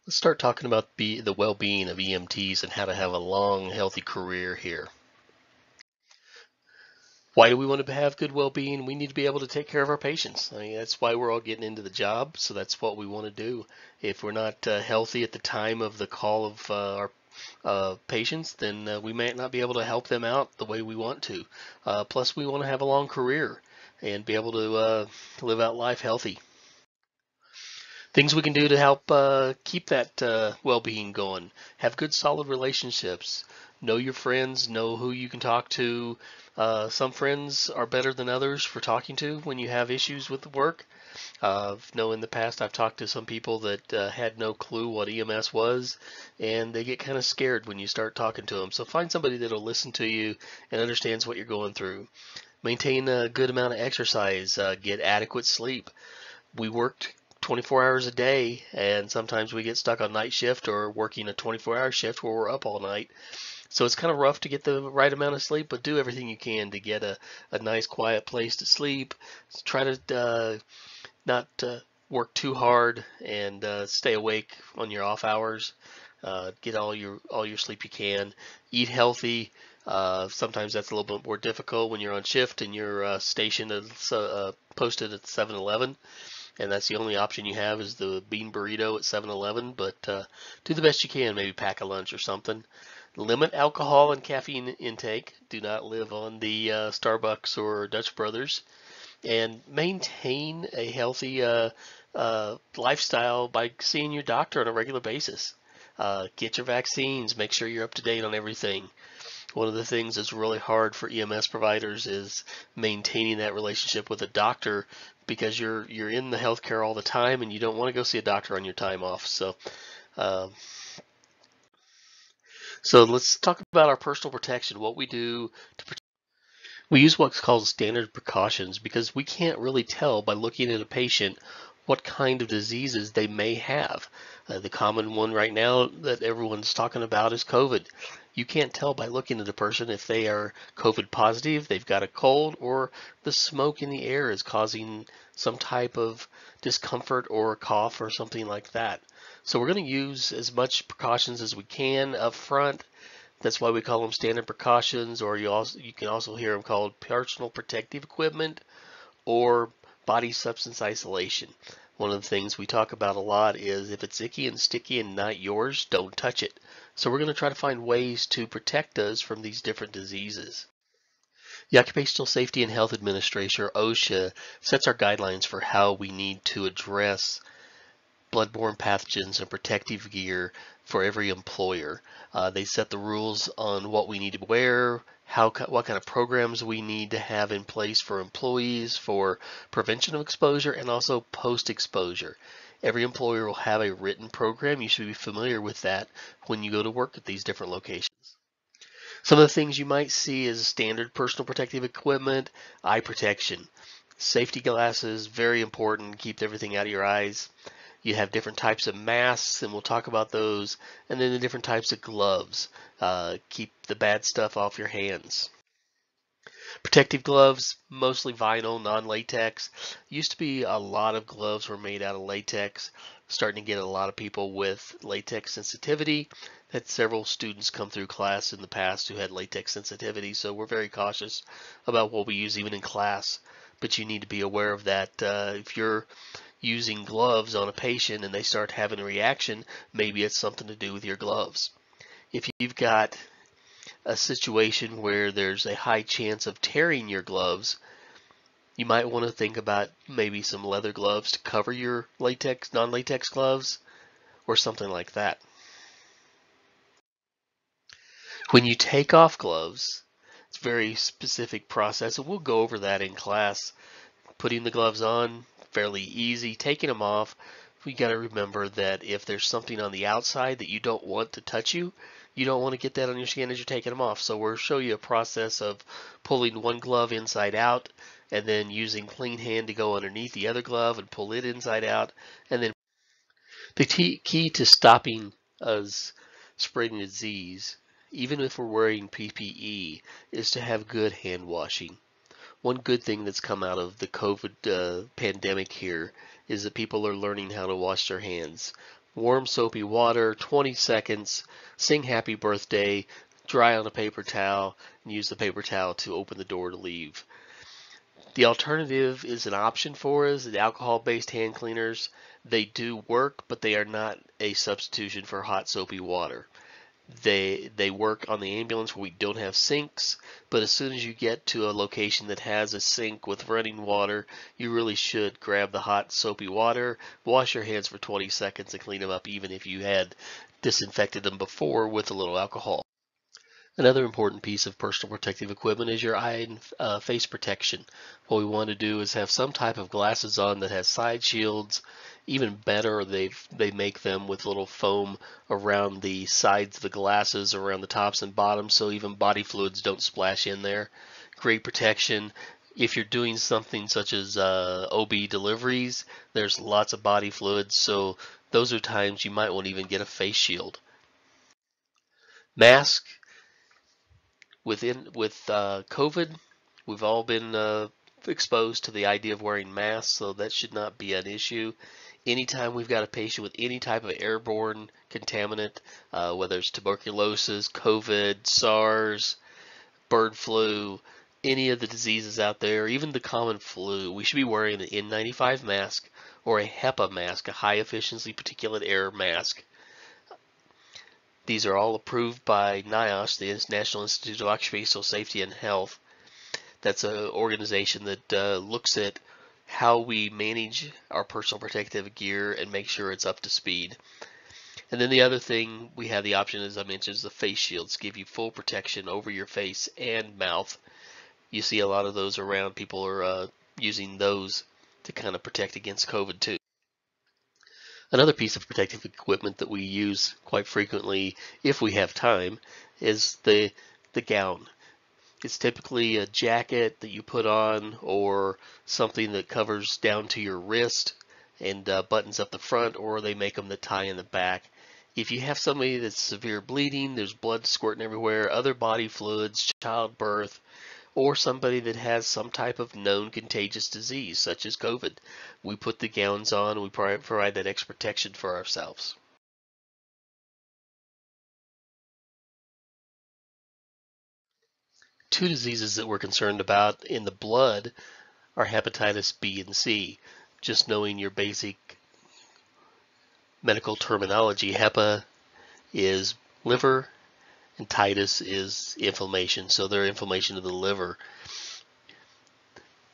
Let's start talking about the well-being of EMTs and how to have a long, healthy career here. Why do we want to have good well-being? We need to be able to take care of our patients. I mean, that's why we're all getting into the job, so that's what we want to do. If we're not healthy at the time of the call of our patients, then we may not be able to help them out the way we want to. Plus, we want to have a long career and be able to live out life healthy. Things we can do to help keep that well-being going. Have good, solid relationships. Know your friends. Know who you can talk to. Some friends are better than others for talking to when you have issues with the work. Know in the past I've talked to some people that had no clue what EMS was, and they get kind of scared when you start talking to them. So find somebody that'll listen to you and understands what you're going through. Maintain a good amount of exercise. Get adequate sleep. We worked 24 hours a day, and sometimes we get stuck on night shift or working a 24-hour shift where we're up all night. So it's kind of rough to get the right amount of sleep, but do everything you can to get a nice quiet place to sleep. Try to not work too hard and stay awake on your off hours. Get all your sleep you can. Eat healthy. Sometimes that's a little bit more difficult when you're on shift and you're stationed posted at 7-Eleven. And that's the only option you have is the bean burrito at 7-Eleven, but do the best you can. Maybe pack a lunch or something. Limit alcohol and caffeine intake. Do not live on the Starbucks or Dutch Brothers. And maintain a healthy lifestyle by seeing your doctor on a regular basis. Get your vaccines. Make sure you're up to date on everything. One of the things that's really hard for EMS providers is maintaining that relationship with a doctor, because you're in the healthcare all the time and you don't want to go see a doctor on your time off. So let's talk about our personal protection, what we do to protect. We use what's called standard precautions because we can't really tell by looking at a patient what kind of diseases they may have. The common one right now that everyone's talking about is COVID. You can't tell by looking at a person if they are COVID positive, they've got a cold, or the smoke in the air is causing some type of discomfort or a cough or something like that. So we're going to use as much precautions as we can up front. That's why we call them standard precautions, or you can also hear them called personal protective equipment or body substance isolation. One of the things we talk about a lot is if it's icky and sticky and not yours, don't touch it. So we're going to try to find ways to protect us from these different diseases. The Occupational Safety and Health Administration, or OSHA, sets our guidelines for how we need to address bloodborne pathogens and protective gear for every employer. They set the rules on what we need to wear, what kind of programs we need to have in place for employees for prevention of exposure and also post-exposure. Every employer will have a written program. You should be familiar with that when you go to work at these different locations. Some of the things you might see is standard personal protective equipment, eye protection, safety glasses, very important, keep everything out of your eyes. You have different types of masks, and we'll talk about those, and then the different types of gloves. Keep the bad stuff off your hands. Protective gloves, mostly vinyl, non-latex. Used to be a lot of gloves were made out of latex. Starting to get a lot of people with latex sensitivity. Had several students come through class in the past who had latex sensitivity, so we're very cautious about what we use even in class. But you need to be aware of that. If you're using gloves on a patient and they start having a reaction, maybe it's something to do with your gloves. If you've got a situation where there's a high chance of tearing your gloves, you might want to think about maybe some leather gloves to cover your latex, non-latex gloves, or something like that. When you take off gloves, it's a very specific process, and we'll go over that in class. Putting the gloves on, fairly easy. Taking them off, we got to remember that if there's something on the outside that you don't want to touch you don't want to get that on your skin as you're taking them off. So we'll show you a process of pulling one glove inside out and then using clean hand to go underneath the other glove and pull it inside out. And then the key to stopping us spreading disease, even if we're wearing PPE, is to have good hand washing. One good thing that's come out of the COVID pandemic here is that people are learning how to wash their hands. warm soapy water, 20 seconds, sing happy birthday, dry on a paper towel, and use the paper towel to open the door to leave. The alternative is an option for us, the alcohol-based hand cleaners. They do work, but they are not a substitution for hot soapy water. They work on the ambulance where we don't have sinks, but as soon as you get to a location that has a sink with running water, you really should grab the hot soapy water, wash your hands for 20 seconds and clean them up, even if you had disinfected them before with a little alcohol. Another important piece of personal protective equipment is your eye and face protection. What we want to do is have some type of glasses on that has side shields. Even better, they make them with little foam around the sides of the glasses, around the tops and bottoms, so even body fluids don't splash in there. Great protection. If you're doing something such as OB deliveries, there's lots of body fluids, so those are times you might want to even get a face shield. Mask. With COVID, we've all been exposed to the idea of wearing masks, so that should not be an issue. Anytime we've got a patient with any type of airborne contaminant, whether it's tuberculosis, COVID, SARS, bird flu, any of the diseases out there, even the common flu, we should be wearing an N-95 mask or a HEPA mask, a high efficiency particulate air mask. These are all approved by NIOSH, the National Institute of Occupational Safety and Health. That's an organization that looks at how we manage our personal protective gear and make sure it's up to speed. And then the other thing we have the option, as I mentioned, is the face shields. Give you full protection over your face and mouth. You see a lot of those around. People are using those to kind of protect against COVID too. Another piece of protective equipment that we use quite frequently, if we have time, is the gown. It's typically a jacket that you put on or something that covers down to your wrist and buttons up the front, or they make them that tie in the back. If you have somebody that's severe bleeding, there's blood squirting everywhere, other body fluids, childbirth, or somebody that has some type of known contagious disease, such as COVID, we put the gowns on and we provide that extra protection for ourselves. Two diseases that we're concerned about in the blood are hepatitis B and C. Just knowing your basic medical terminology, HEPA is liver and titus is inflammation, so they're inflammation of the liver.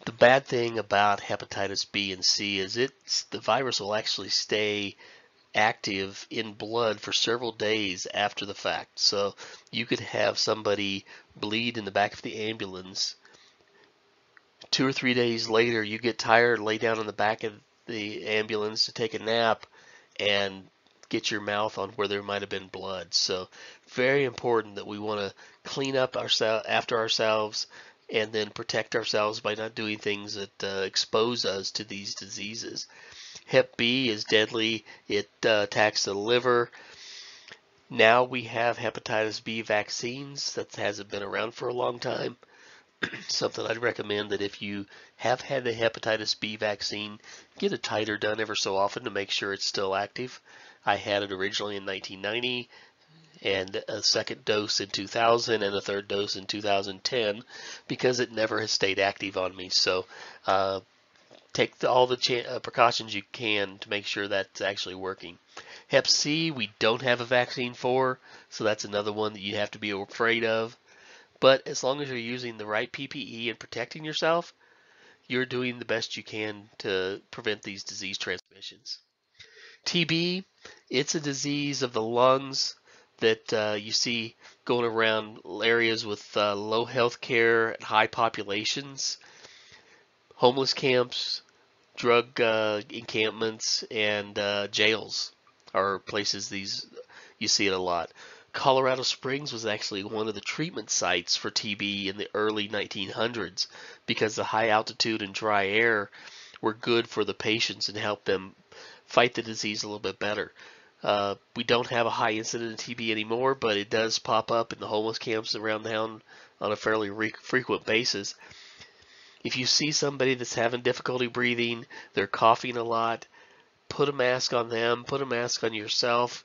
The bad thing about hepatitis B and C is the virus will actually stay active in blood for several days after the fact. So you could have somebody bleed in the back of the ambulance. 2 or 3 days later, you get tired, lay down in the back of the ambulance to take a nap, and get your mouth on where there might have been blood. So very important that we want to clean up after ourselves and then protect ourselves by not doing things that expose us to these diseases. Hep B is deadly. It attacks the liver. Now we have hepatitis B vaccines. That hasn't been around for a long time. Something I'd recommend that if you have had the hepatitis B vaccine, get a titer done ever so often to make sure it's still active. I had it originally in 1990. And a second dose in 2000 and a third dose in 2010 because it never has stayed active on me. So take all the precautions you can to make sure that's actually working. Hep C, we don't have a vaccine for, so that's another one that you have to be afraid of. But as long as you're using the right PPE and protecting yourself, you're doing the best you can to prevent these disease transmissions. TB, it's a disease of the lungs that you see going around areas with low health care and high populations, homeless camps, drug encampments, and jails are places you see it a lot. Colorado Springs was actually one of the treatment sites for TB in the early 1900s because the high altitude and dry air were good for the patients and helped them fight the disease a little bit better. We don't have a high incident of TB anymore, but it does pop up in the homeless camps around town on a fairly frequent basis. If you see somebody that's having difficulty breathing, they're coughing a lot, put a mask on them, put a mask on yourself,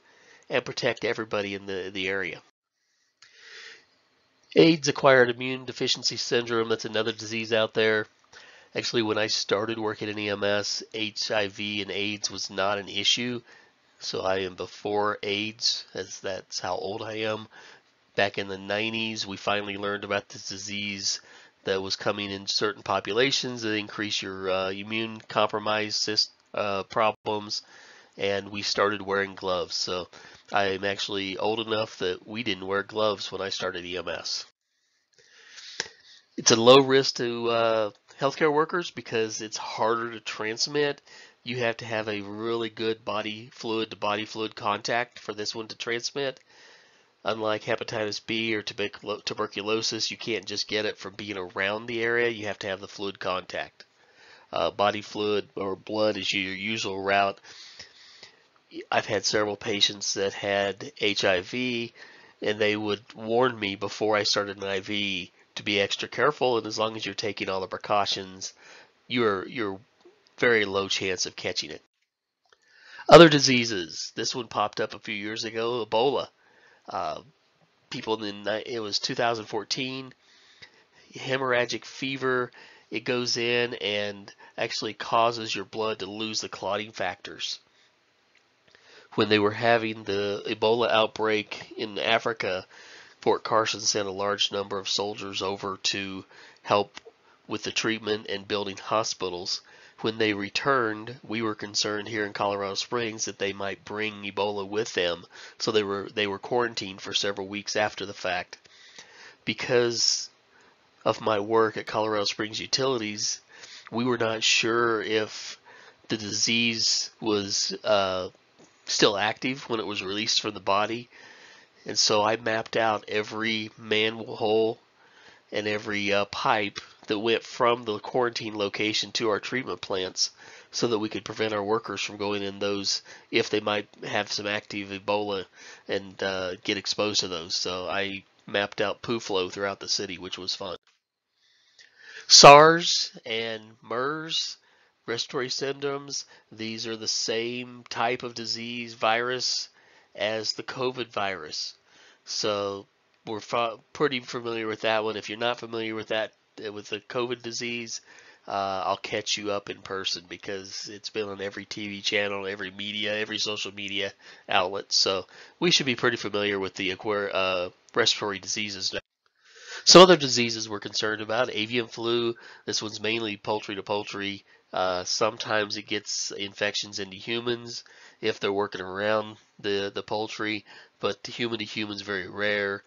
and protect everybody in the area. AIDS, acquired immune deficiency syndrome, that's another disease out there. Actually, when I started working in EMS, HIV and AIDS was not an issue. So I am before AIDS, as that's how old I am. Back in the 90s, we finally learned about this disease that was coming in certain populations that increase your immune compromised problems, and we started wearing gloves. So I'm actually old enough that we didn't wear gloves when I started EMS. It's a low risk to healthcare workers because it's harder to transmit. You have to have a really good body fluid to body fluid contact for this one to transmit. Unlike hepatitis B or tuberculosis, you can't just get it from being around the area. You have to have the fluid contact. Body fluid or blood is your usual route. I've had several patients that had HIV, and they would warn me before I started an IV to be extra careful, and as long as you're taking all the precautions, you're very low chance of catching it. Other diseases. This one popped up a few years ago, Ebola. It was 2014, hemorrhagic fever. It goes in and actually causes your blood to lose the clotting factors. When they were having the Ebola outbreak in Africa, Fort Carson sent a large number of soldiers over to help with the treatment and building hospitals. When they returned, we were concerned here in Colorado Springs that they might bring Ebola with them, so they were quarantined for several weeks after the fact. Because of my work at Colorado Springs Utilities, we were not sure if the disease was still active when it was released from the body, and so I mapped out every manhole and every pipe that went from the quarantine location to our treatment plants so that we could prevent our workers from going in those if they might have some active Ebola and get exposed to those. So I mapped out poo flow throughout the city, which was fun. SARS and MERS, respiratory syndromes, these are the same type of disease virus as the COVID virus. So we're pretty familiar with that one. If you're not familiar with that, with the COVID disease, I'll catch you up in person because it's been on every TV channel, every media, every social media outlet. So we should be pretty familiar with the respiratory diseases now. Some other diseases we're concerned about: avian flu. This one's mainly poultry to poultry. Sometimes it gets infections into humans if they're working around the poultry, but human to human is very rare.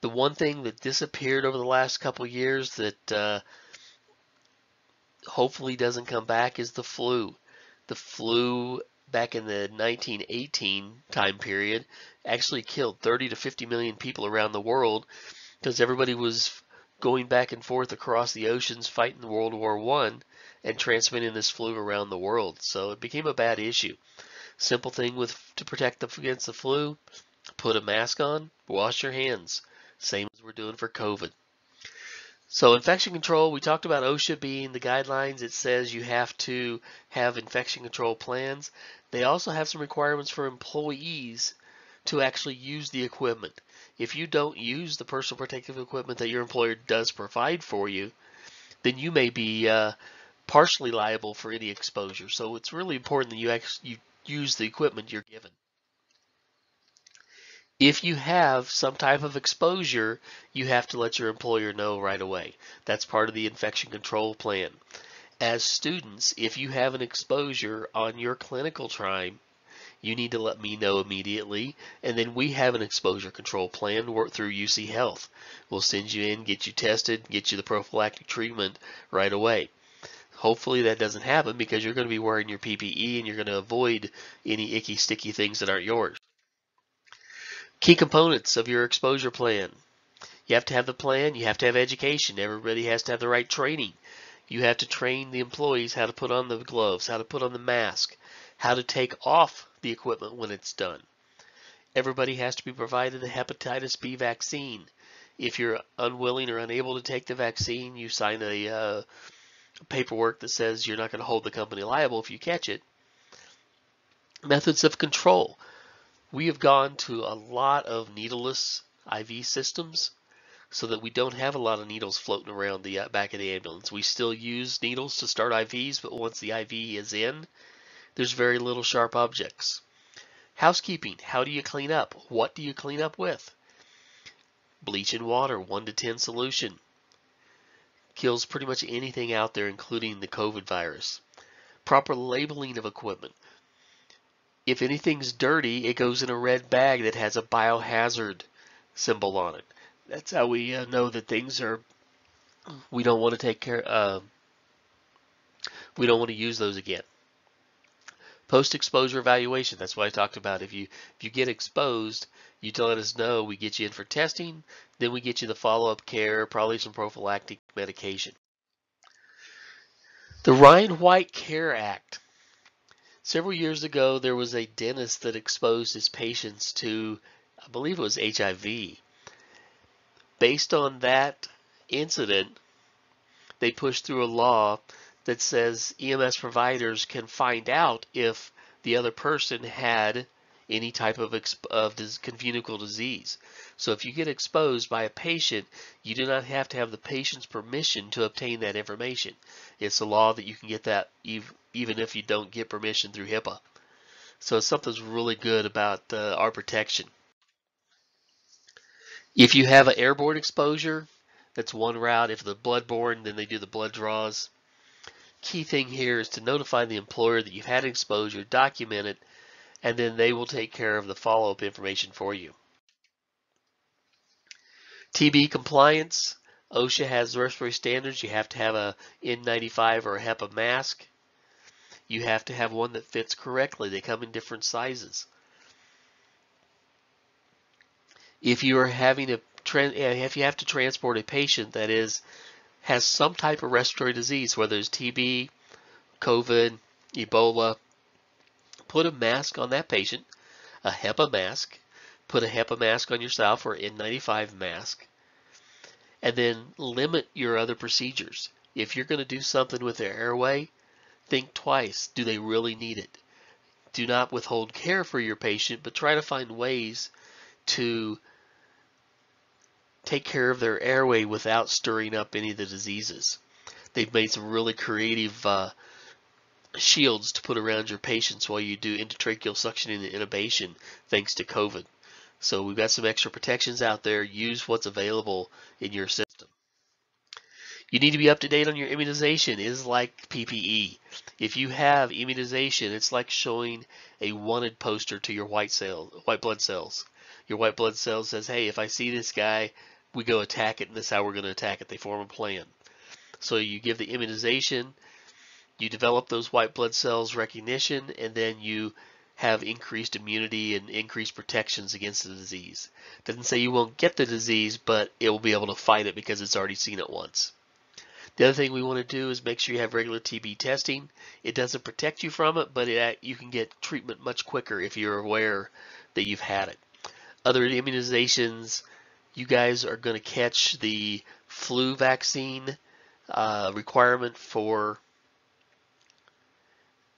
The one thing that disappeared over the last couple of years that hopefully doesn't come back is the flu. The flu back in the 1918 time period actually killed 30 to 50 million people around the world because everybody was going back and forth across the oceans fighting World War I and transmitting this flu around the world. So it became a bad issue. Simple thing to protect against the flu: put a mask on, wash your hands. Same as we're doing for COVID. So infection control, we talked about OSHA being the guidelines. It says you have to have infection control plans. They also have some requirements for employees to actually use the equipment. If you don't use the personal protective equipment that your employer does provide for you, then you may be partially liable for any exposure. So it's really important that you use the equipment you're given. If you have some type of exposure, you have to let your employer know right away. That's part of the infection control plan. As students, if you have an exposure on your clinical time, you need to let me know immediately, and then we have an exposure control plan worked through UC Health. We'll send you in, get you tested, get you the prophylactic treatment right away. Hopefully that doesn't happen because you're going to be wearing your PPE and you're going to avoid any icky, sticky things that aren't yours. Key components of your exposure plan. You have to have the plan. You have to have education. Everybody has to have the right training. You have to train the employees how to put on the gloves, how to put on the mask, how to take off the equipment when it's done. Everybody has to be provided a hepatitis B vaccine. If you're unwilling or unable to take the vaccine, you sign a paperwork that says you're not going to hold the company liable if you catch it. Methods of control. We have gone to a lot of needleless IV systems so that we don't have a lot of needles floating around the back of the ambulance. We still use needles to start IVs, but once the IV is in, there's very little sharp objects. Housekeeping. How do you clean up? What do you clean up with? Bleach and water, 1 to 10 solution. Kills pretty much anything out there, including the COVID virus. Proper labeling of equipment. If anything's dirty, it goes in a red bag that has a biohazard symbol on it. That's how we know that things are, we don't want to take care, we don't want to use those again. Post-exposure evaluation, that's what I talked about. If you get exposed, you let us know, we get you in for testing, then we get you the follow-up care, probably some prophylactic medication. The Ryan White Care Act. Several years ago, there was a dentist that exposed his patients to, I believe it was HIV. Based on that incident, they pushed through a law that says EMS providers can find out if the other person had any type of communicable disease. So if you get exposed by a patient, you do not have to have the patient's permission to obtain that information. It's a law that you can get that even if you don't get permission through HEPA. So something's really good about our protection. If you have an airborne exposure, that's one route. If the bloodborne, then they do the blood draws. Key thing here is to notify the employer that you've had exposure, document it, and then they will take care of the follow-up information for you. TB compliance. OSHA has respiratory standards. You have to have a N-95 or a HEPA mask. You have to have one that fits correctly. They come in different sizes. If you are having if you have to transport a patient that has some type of respiratory disease, whether it's TB, COVID, Ebola, put a mask on that patient, a HEPA mask, put a HEPA mask on yourself or an N95 mask, and then limit your other procedures. If you're going to do something with their airway, think twice. Do they really need it? Do not withhold care for your patient, but try to find ways to take care of their airway without stirring up any of the diseases. They've made some really creative shields to put around your patients while you do intratracheal suctioning and intubation thanks to COVID. So we've got some extra protections out there. Use what's available in your system. You need to be up to date on your immunization. It is like PPE. If you have immunization, it's like showing a wanted poster to your white blood cells. Your white blood cells says, hey, if I see this guy, we go attack it, and this is how we're going to attack it. They form a plan. So you give the immunization, you develop those white blood cells recognition, and then you have increased immunity and increased protections against the disease. Doesn't say you won't get the disease, but it will be able to fight it because it's already seen it once. The other thing we want to do is make sure you have regular TB testing. It doesn't protect you from it, but you can get treatment much quicker if you're aware that you've had it. Other immunizations, you guys are going to catch the flu vaccine requirement for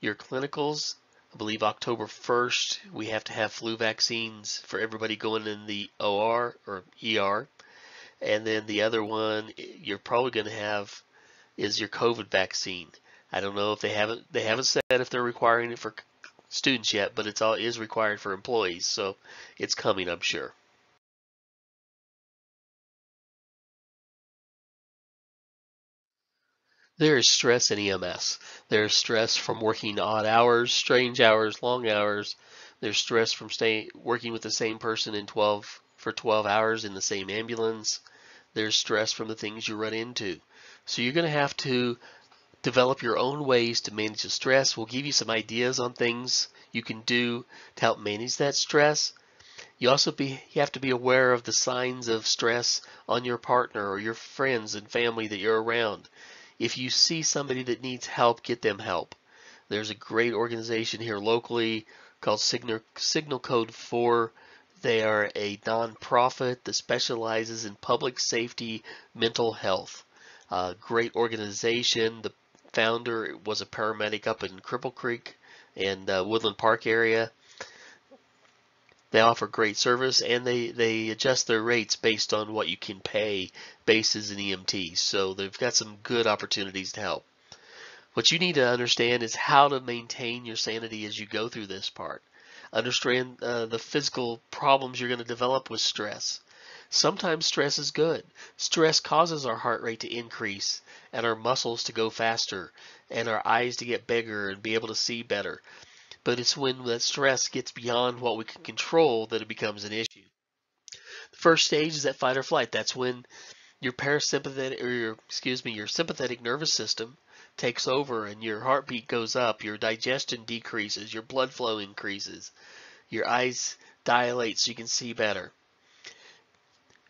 your clinicals. I believe October 1st, we have to have flu vaccines for everybody going in the OR or ER. And then the other one you're probably going to have is your COVID vaccine. I don't know if they haven't said if they're requiring it for students yet, but it is required for employees, so it's coming, I'm sure. There is stress in EMS. There's stress from working odd hours, strange hours, long hours. There's stress from working with the same person for 12 hours in the same ambulance. There's stress from the things you run into. So you're going to have to develop your own ways to manage the stress. We'll give you some ideas on things you can do to help manage that stress. You have to be aware of the signs of stress on your partner or your friends and family that you're around. If you see somebody that needs help, get them help. There's a great organization here locally called Signal Code 4. They are a nonprofit that specializes in public safety, mental health. Great organization. The founder was a paramedic up in Cripple Creek, and Woodland Park area. They offer great service, and they adjust their rates based on what you can pay based as an EMT. So they've got some good opportunities to help. What you need to understand is how to maintain your sanity as you go through this part. Understand the physical problems you're going to develop with stress. Sometimes stress is good. Stress causes our heart rate to increase and our muscles to go faster and our eyes to get bigger and be able to see better. But it's when that stress gets beyond what we can control that it becomes an issue. The first stage is that fight or flight. That's when your parasympathetic, or your sympathetic nervous system takes over and your heartbeat goes up, your digestion decreases, your blood flow increases, your eyes dilate so you can see better.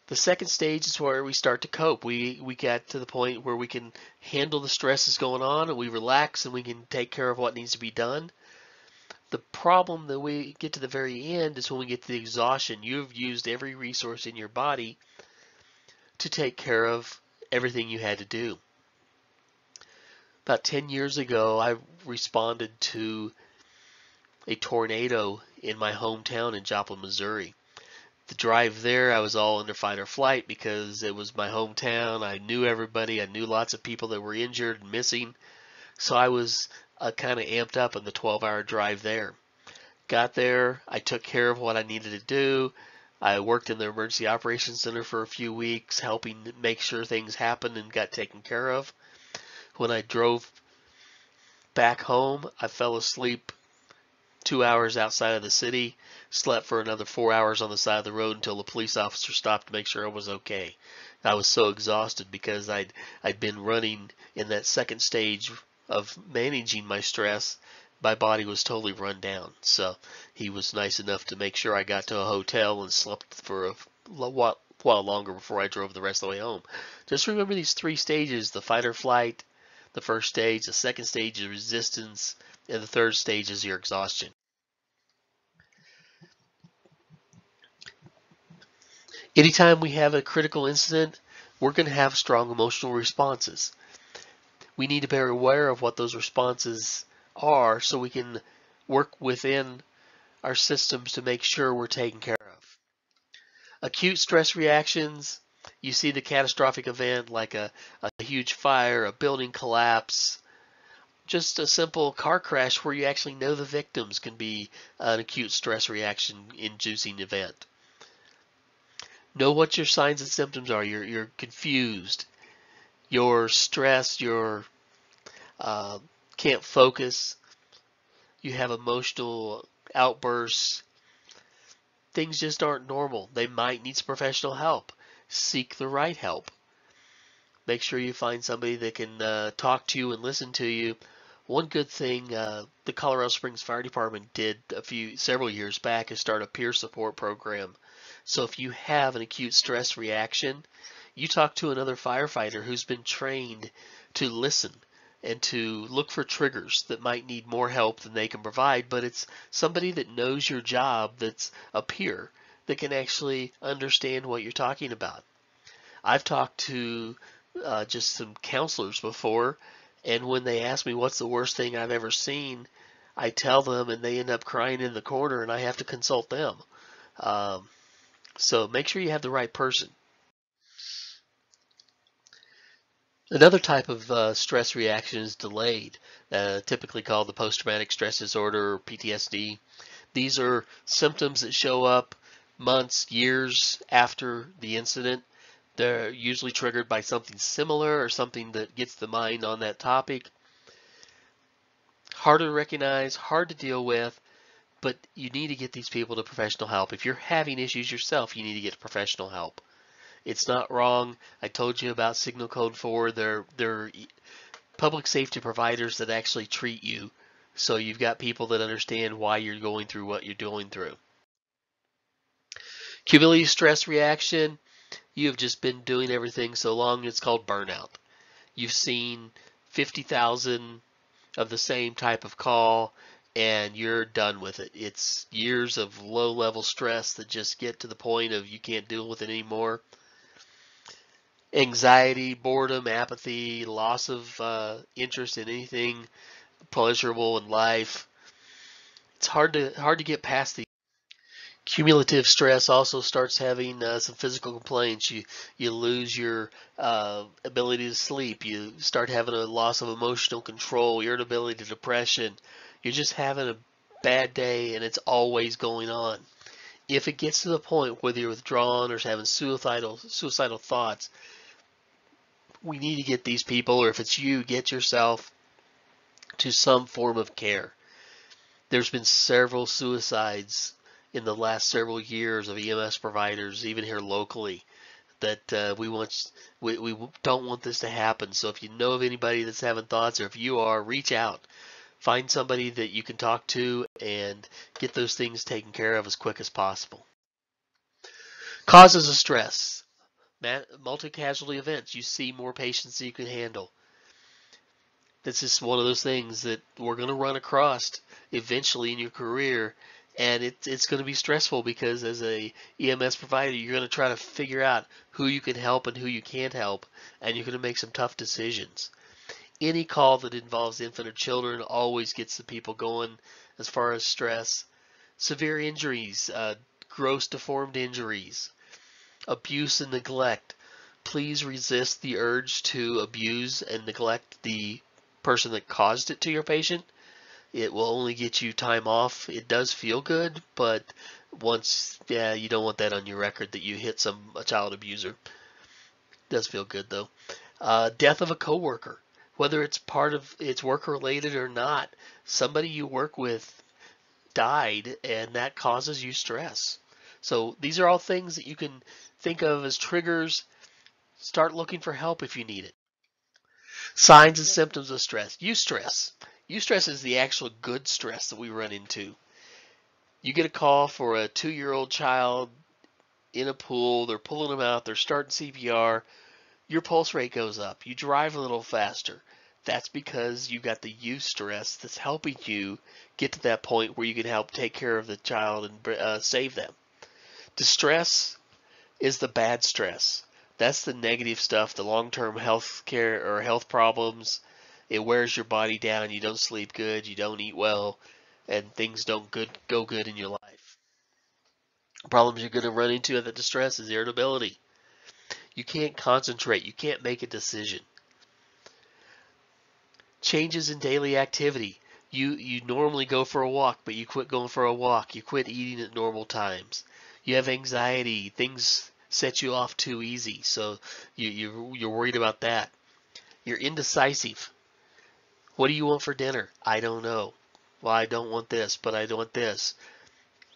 The second stage is where we start to cope. We get to the point where we can handle the stress that's going on and we relax and we can take care of what needs to be done. The problem that we get to the very end is when we get to the exhaustion. You've used every resource in your body to take care of everything you had to do. About 10 years ago, I responded to a tornado in my hometown in Joplin, Missouri. The drive there, I was all under fight or flight because it was my hometown. I knew everybody. I knew lots of people that were injured and missing. So I was kind of amped up on the 12-hour drive there. Got there, I took care of what I needed to do. I worked in the emergency operations center for a few weeks, helping make sure things happened and got taken care of. When I drove back home, I fell asleep 2 hours outside of the city, slept for another 4 hours on the side of the road until the police officer stopped to make sure I was okay. I was so exhausted because I'd been running in that second stage of managing my stress. My body was totally run down. So he was nice enough to make sure I got to a hotel and slept for a while longer before I drove the rest of the way home. Just remember these three stages: the fight or flight, the first stage, the second stage is resistance, and the third stage is your exhaustion. Anytime we have a critical incident, we're going to have strong emotional responses. We need to be aware of what those responses are so we can work within our systems to make sure we're taken care of. Acute stress reactions, you see the catastrophic event like a huge fire, a building collapse, just a simple car crash where you actually know the victims can be an acute stress reaction inducing event. Know what your signs and symptoms are. You're confused, you're stressed, you're can't focus, you have emotional outbursts. Things just aren't normal. They might need some professional help. Seek the right help. Make sure you find somebody that can talk to you and listen to you. One good thing the Colorado Springs Fire Department did several years back is start a peer support program. So if you have an acute stress reaction, you talk to another firefighter who's been trained to listen and to look for triggers that might need more help than they can provide, but it's somebody that knows your job, that's a peer that can actually understand what you're talking about. I've talked to just some counselors before, and when they ask me what's the worst thing I've ever seen, I tell them and they end up crying in the corner and I have to consult them. So make sure you have the right person. Another type of stress reaction is delayed, typically called the post-traumatic stress disorder or PTSD. These are symptoms that show up months, years after the incident. They're usually triggered by something similar or something that gets the mind on that topic. Hard to recognize, hard to deal with, but you need to get these people to professional help. If you're having issues yourself, you need to get professional help. It's not wrong. I told you about Signal Code 4. They're public safety providers that actually treat you. So you've got people that understand why you're going through what you're going through. Cumulative stress reaction, you have just been doing everything so long, it's called burnout. You've seen 50,000 of the same type of call and you're done with it. It's years of low-level stress that just get to the point of you can't deal with it anymore. Anxiety, boredom, apathy, loss of interest in anything pleasurable in life. it's hard to get past the cumulative stress. Also starts having some physical complaints. You lose your ability to sleep. You start having a loss of emotional control, irritability, depression. You're just having a bad day, and it's always going on. If it gets to the point whether you're withdrawn or having suicidal thoughts, we need to get these people, or if it's you, get yourself to some form of care. There's been several suicides in the last several years of EMS providers, even here locally, that we don't want this to happen. So if you know of anybody that's having thoughts, or if you are, reach out. Find somebody that you can talk to and get those things taken care of as quick as possible. Causes of stress. Multi-casualty events. You see more patients than you can handle. That's just one of those things that we're going to run across eventually in your career, and it's going to be stressful because as a EMS provider, you're going to try to figure out who you can help and who you can't help, and you're going to make some tough decisions. Any call that involves infant or children always gets the people going as far as stress. Severe injuries, gross deformed injuries, abuse and neglect. Please resist the urge to abuse and neglect the person that caused it to your patient. It will only get you time off. It does feel good, but you don't want that on your record that you hit a child abuser. It does feel good though. Death of a coworker, whether it's work related or not, somebody you work with died, and that causes you stress. So these are all things that you can think of as triggers. Start looking for help if you need it. Signs and symptoms of stress. Eustress. Eustress is the actual good stress that we run into. You get a call for a 2-year-old child in a pool. They're pulling them out. They're starting CPR. Your pulse rate goes up. You drive a little faster. That's because you got the eustress that's helping you get to that point where you can help take care of the child and save them. Distress is the bad stress. That's the negative stuff, the long-term health care or health problems. It wears your body down. You don't sleep good. You don't eat well, and things don't go good in your life. Problems you're going to run into at the distress is irritability. You can't concentrate. You can't make a decision. Changes in daily activity. You normally go for a walk, but you quit going for a walk. You quit eating at normal times. You have anxiety. Things set you off too easy, so you're worried about that. You're indecisive. What do you want for dinner? I don't know. Well, I don't want this, but I don't want this.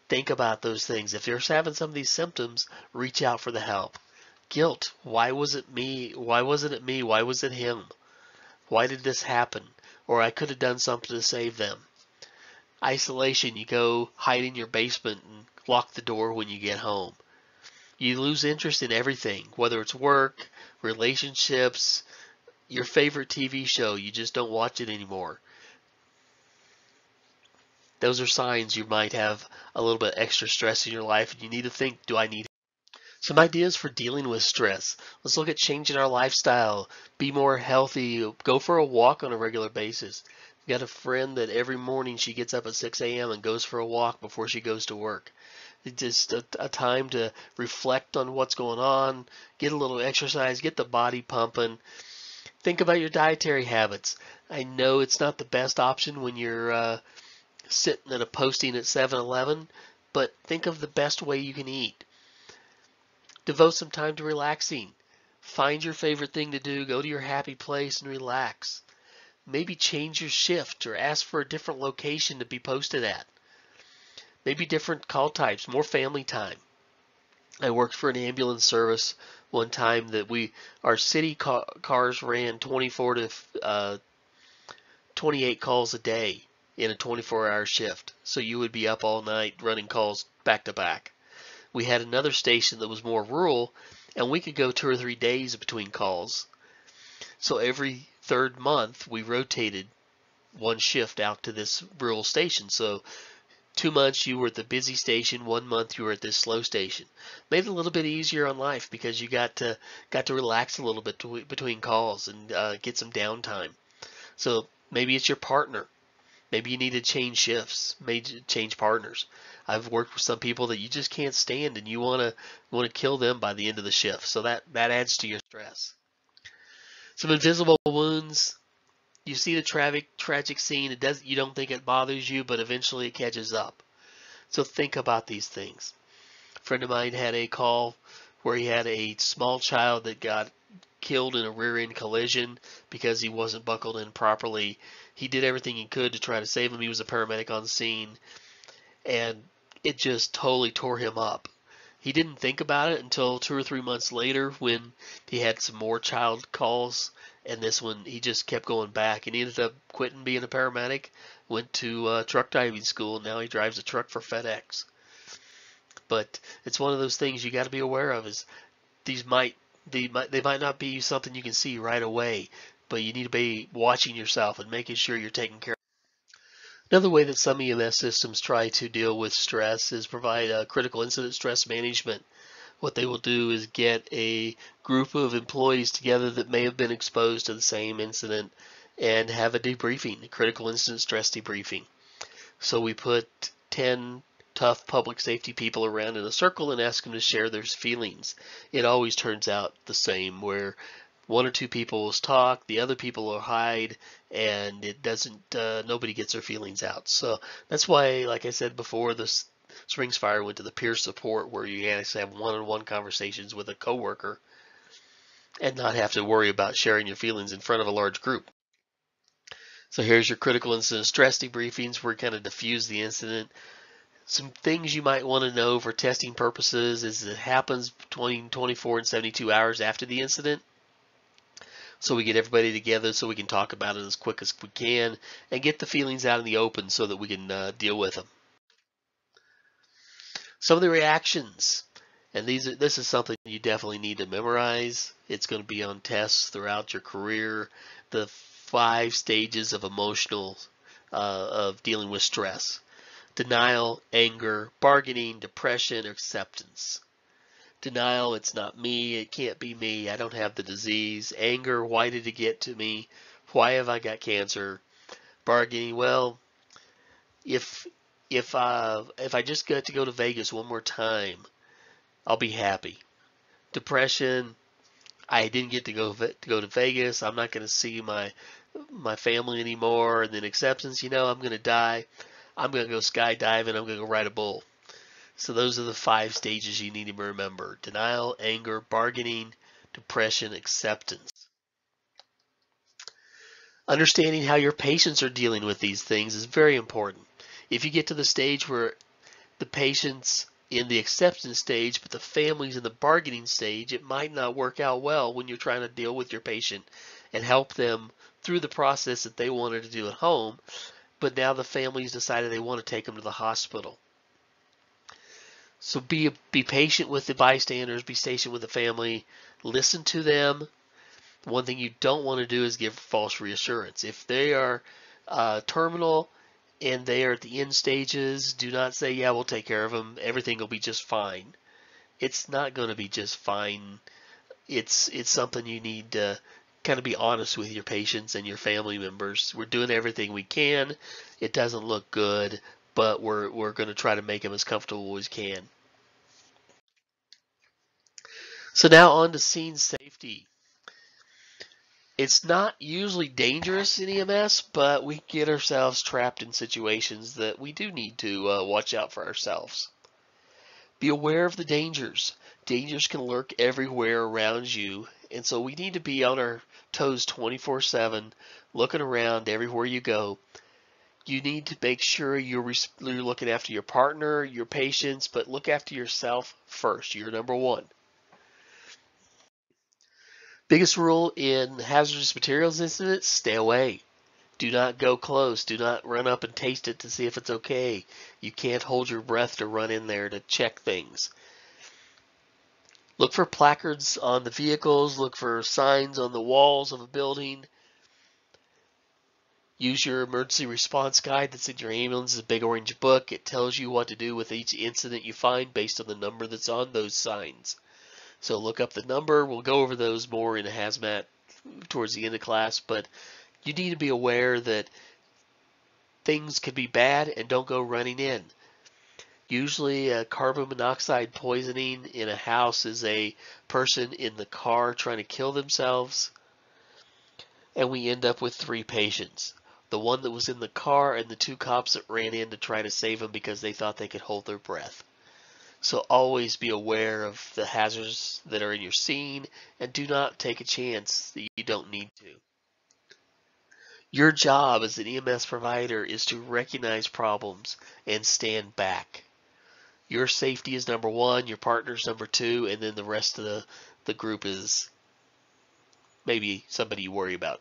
Think about those things. If you're having some of these symptoms, reach out for the help. Guilt. Why was it me? Why wasn't it me? Why was it him? Why did this happen? Or I could have done something to save them. Isolation. You go hide in your basement and lock the door when you get home. You lose interest in everything, whether it's work, relationships, your favorite TV show. You just don't watch it anymore. Those are signs you might have a little bit extra stress in your life, and you need to think, do I need some ideas for dealing with stress? Let's look at changing our lifestyle, be more healthy, go for a walk on a regular basis. I've got a friend that every morning she gets up at 6 a.m. and goes for a walk before she goes to work. It's just a time to reflect on what's going on, get a little exercise, get the body pumping. Think about your dietary habits. I know it's not the best option when you're sitting at a posting at 7-Eleven, but think of the best way you can eat. Devote some time to relaxing. Find your favorite thing to do. Go to your happy place and relax. Maybe change your shift or ask for a different location to be posted at. Maybe different call types, more family time. I worked for an ambulance service one time that our city cars ran 24 to 28 calls a day in a 24-hour shift. So you would be up all night running calls back to back. We had another station that was more rural, and we could go 2 or 3 days between calls. So every third month, we rotated one shift out to this rural station. So 2 months you were at the busy station, 1 month you were at this slow station. Made it a little bit easier on life because you got to relax a little bit between calls and get some downtime. So maybe it's your partner. Maybe you need to change shifts, maybe change partners. I've worked with some people that you just can't stand, and you want to kill them by the end of the shift. So that adds to your stress. Some invisible wounds. You see the tragic scene. You don't think it bothers you, but eventually it catches up. So think about these things. A friend of mine had a call where he had a small child that got killed in a rear end collision because he wasn't buckled in properly. He did everything he could to try to save him. He was a paramedic on scene, and it just totally tore him up. He didn't think about it until 2 or 3 months later when he had some more child calls, and this one he just kept going back, and he ended up quitting being a paramedic, went to truck driving school, and now he drives a truck for FedEx. But it's one of those things you got to be aware of. Is they might not be something you can see right away, but you need to be watching yourself and making sure you're taking care. Another way that some EMS systems try to deal with stress is provide a critical incident stress management. What they will do is get a group of employees together that may have been exposed to the same incident and have a debriefing, a critical incident stress debriefing. So we put 10 tough public safety people around in a circle and ask them to share their feelings. It always turns out the same, where one or two people will talk, the other people will hide, and it doesn't. Nobody gets their feelings out. So that's why, like I said before, this Springs Fire went to the peer support, where you actually have one-on-one conversations with a coworker, and not have to worry about sharing your feelings in front of a large group. So here's your critical incident stress debriefings, where you kind of diffuse the incident. Some things you might want to know for testing purposes is it happens between 24 and 72 hours after the incident. So we get everybody together so we can talk about it as quick as we can and get the feelings out in the open so that we can deal with them. Some of the reactions, and this is something you definitely need to memorize. It's going to be on tests throughout your career. The 5 stages of emotional of dealing with stress: denial, anger, bargaining, depression, acceptance. Denial, it's not me, it can't be me, I don't have the disease. Anger, why did it get to me? Why have I got cancer? Bargaining, well, if I just get to go to Vegas one more time, I'll be happy. Depression, I didn't get to go to Vegas, I'm not going to see my family anymore. And then acceptance, I'm going to die. I'm going to go skydiving, I'm going to go ride a bull. So those are the 5 stages you need to remember: denial, anger, bargaining, depression, acceptance. Understanding how your patients are dealing with these things is very important. If you get to the stage where the patient's in the acceptance stage, but the family's in the bargaining stage, it might not work out well when you're trying to deal with your patient and help them through the process that they wanted to do at home, but now the family's decided they want to take them to the hospital. So be patient with the bystanders, be patient with the family, listen to them. One thing you don't want to do is give false reassurance. If they are terminal and they are at the end stages, do not say, yeah, we'll take care of them, everything will be just fine. It's not going to be just fine. It's something you need to kind of be honest with your patients and your family members. We're doing everything we can. It doesn't look good, but we're going to try to make them as comfortable as we can. So now on to scene safety. It's not usually dangerous in EMS, but we get ourselves trapped in situations that we do need to watch out for ourselves. Be aware of the dangers. Dangers can lurk everywhere around you, and so we need to be on our toes 24/7, looking around everywhere you go. You need to make sure you're looking after your partner, your patients, but look after yourself first. You're number one. Biggest rule in hazardous materials incidents: stay away. Do not go close. Do not run up and taste it to see if it's okay. You can't hold your breath to run in there to check things. Look for placards on the vehicles. Look for signs on the walls of a building. Use your emergency response guide that's in your ambulance. It's a big orange book. It tells you what to do with each incident you find based on the number that's on those signs. So look up the number. We'll go over those more in a hazmat towards the end of class, but you need to be aware that things could be bad, and don't go running in. Usually carbon monoxide poisoning in a house is a person in the car trying to kill themselves, and we end up with 3 patients. The one that was in the car and the 2 cops that ran in to try to save them because they thought they could hold their breath. So always be aware of the hazards that are in your scene, and do not take a chance that you don't need to. Your job as an EMS provider is to recognize problems and stand back. Your safety is number 1, your partner's number 2, and then the rest of the group is maybe somebody you worry about.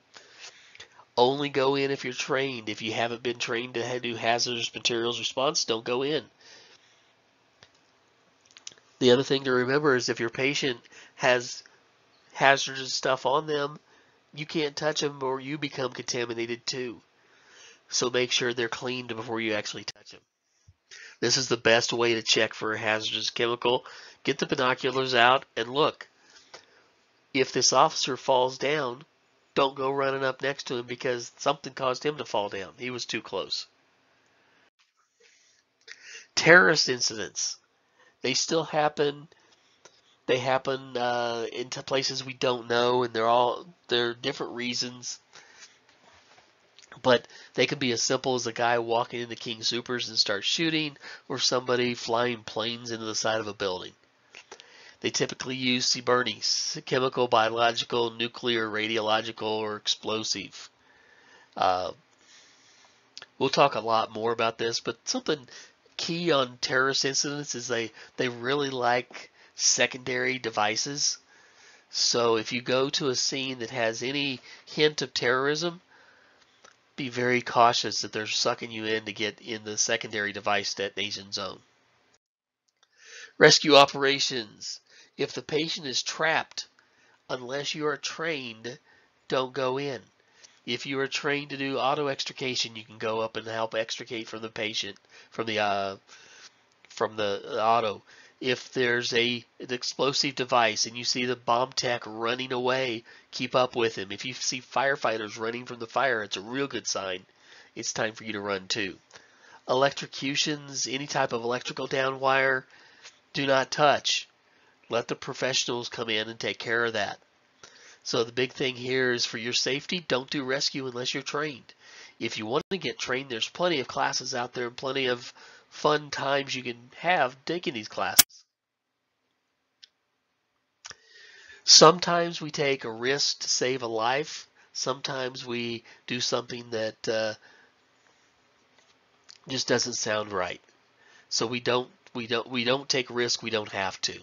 Only go in if you're trained. If you haven't been trained to do hazardous materials response, don't go in. The other thing to remember is if your patient has hazardous stuff on them, you can't touch them or you become contaminated too. So make sure they're cleaned before you actually touch them. This is the best way to check for a hazardous chemical. Get the binoculars out and look. If this officer falls down, don't go running up next to him because something caused him to fall down. He was too close. Terrorist incidents. They still happen. They happen into places we don't know, and they're different reasons. But they can be as simple as a guy walking into King Soopers and start shooting, or somebody flying planes into the side of a building. They typically use CBRNEs, chemical, biological, nuclear, radiological, or explosive. We'll talk a lot more about this, but something key on terrorist incidents is they really like secondary devices. So if you go to a scene that has any hint of terrorism, be very cautious that they're sucking you in to get in the secondary device detonation zone. Rescue operations. If the patient is trapped, unless you are trained, don't go in. If you are trained to do auto extrication, you can go up and help extricate from the patient from the auto. If there's an explosive device and you see the bomb tech running away, keep up with him. If you see firefighters running from the fire, it's a real good sign. It's time for you to run too. Electrocutions, any type of electrical down wire, do not touch. Let the professionals come in and take care of that. So the big thing here is for your safety, don't do rescue unless you're trained. If you want to get trained, there's plenty of classes out there and plenty of fun times you can have taking these classes. Sometimes we take a risk to save a life. Sometimes we do something that just doesn't sound right. So we don't take risk. We don't have to.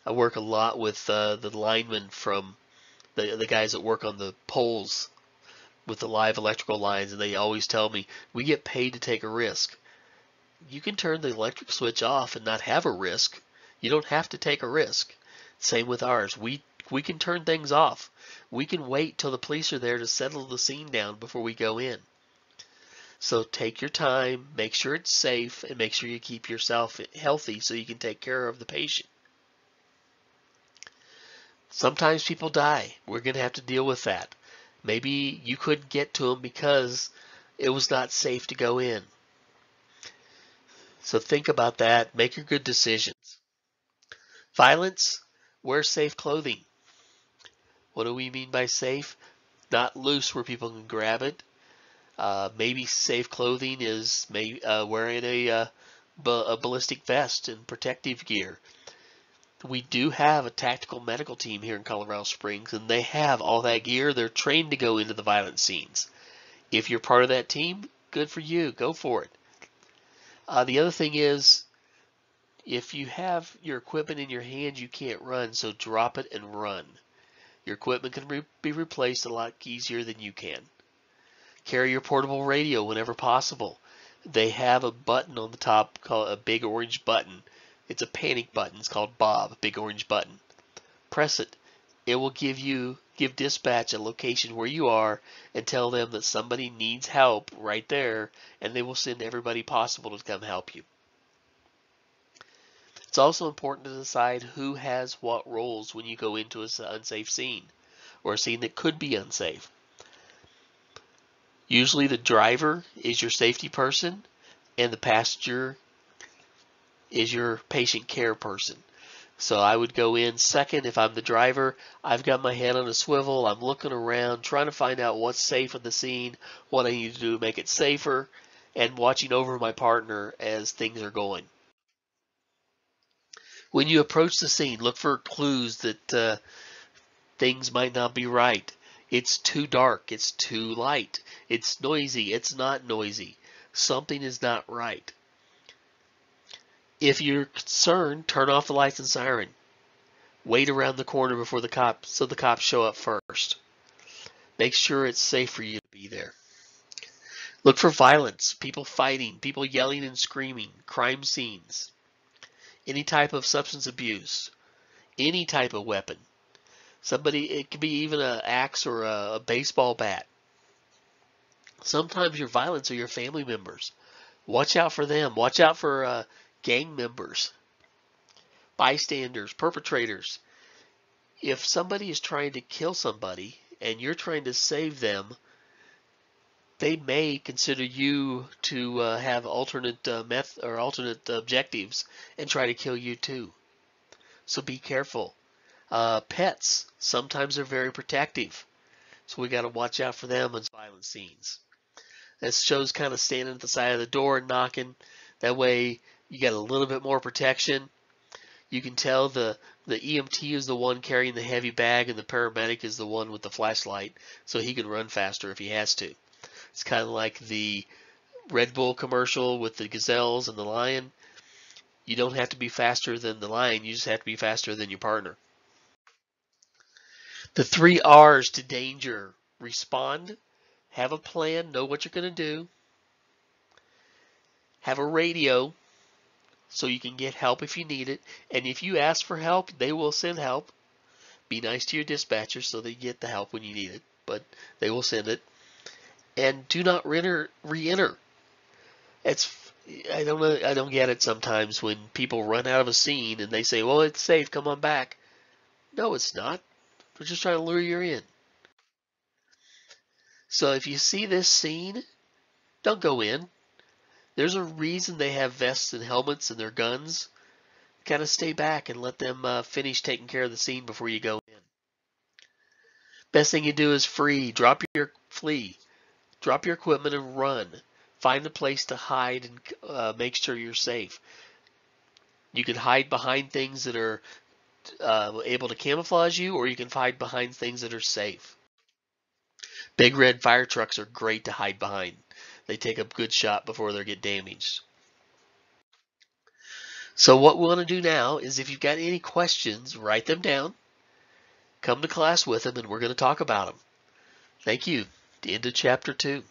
I work a lot with the linemen from the guys that work on the poles with the live electrical lines, and they always tell me, we get paid to take a risk. You can turn the electric switch off and not have a risk. You don't have to take a risk. Same with ours. We can turn things off. We can wait till the police are there to settle the scene down before we go in. So take your time, make sure it's safe, and make sure you keep yourself healthy so you can take care of the patient. Sometimes people die. We're going to have to deal with that. Maybe you couldn't get to them because it was not safe to go in. So think about that. Make your good decisions. Violence, wear safe clothing. What do we mean by safe? Not loose where people can grab it. Maybe safe clothing is wearing a ballistic vest and protective gear. We do have a tactical medical team here in Colorado Springs, and they have all that gear. They're trained to go into the violent scenes. If you're part of that team, good for you. Go for it. The other thing is, if you have your equipment in your hand, you can't run, so drop it and run. Your equipment can be replaced a lot easier than you can. Carry your portable radio whenever possible. They have a button on the top called a big orange button. It's a panic button. It's called Bob, a big orange button. Press it. It will give dispatch a location where you are and tell them that somebody needs help right there, and they will send everybody possible to come help you. It's also important to decide who has what roles when you go into an unsafe scene or a scene that could be unsafe. Usually the driver is your safety person and the passenger is your patient care person. So I would go in second if I'm the driver. I've got my head on a swivel. I'm looking around, trying to find out what's safe at the scene, what I need to do to make it safer, and watching over my partner as things are going. When you approach the scene, look for clues that things might not be right. It's too dark. It's too light. It's noisy. It's not noisy. Something is not right. If you're concerned, turn off the lights and siren. Wait around the corner before the cops, so the cops show up first. Make sure it's safe for you to be there. Look for violence, people fighting, people yelling and screaming, crime scenes, any type of substance abuse, any type of weapon. It could be even an axe or a baseball bat. Sometimes your violence are your family members. Watch out for them. Watch out for gang members, bystanders, perpetrators. If somebody is trying to kill somebody and you're trying to save them, they may consider you to have alternate objectives and try to kill you too. So be careful. Pets, sometimes they're very protective. So we got to watch out for them in violent scenes. This shows kind of standing at the side of the door and knocking. That way you get a little bit more protection. You can tell the EMT is the one carrying the heavy bag and the paramedic is the one with the flashlight, so he can run faster if he has to. It's kind of like the Red Bull commercial with the gazelles and the lion. You don't have to be faster than the lion, you just have to be faster than your partner. The 3 R's to danger: respond, have a plan, know what you're going to do, have a radio so you can get help if you need it, and if you ask for help, they will send help. Be nice to your dispatcher so they get the help when you need it, but they will send it. And do not re-enter. I don't get it sometimes when people run out of a scene and they say, well, it's safe, come on back. No, it's not. We're just trying to lure you in. So if you see this scene, don't go in. There's a reason they have vests and helmets and their guns. Kind of stay back and let them finish taking care of the scene before you go in. Best thing you do is flee. Drop your equipment and run. Find a place to hide and make sure you're safe. You can hide behind things that are able to camouflage you, or you can hide behind things that are safe. Big red fire trucks are great to hide behind. They take a good shot before they get damaged. So what we want to do now is, if you've got any questions, write them down. Come to class with them and we're going to talk about them. Thank you. The end of chapter 2.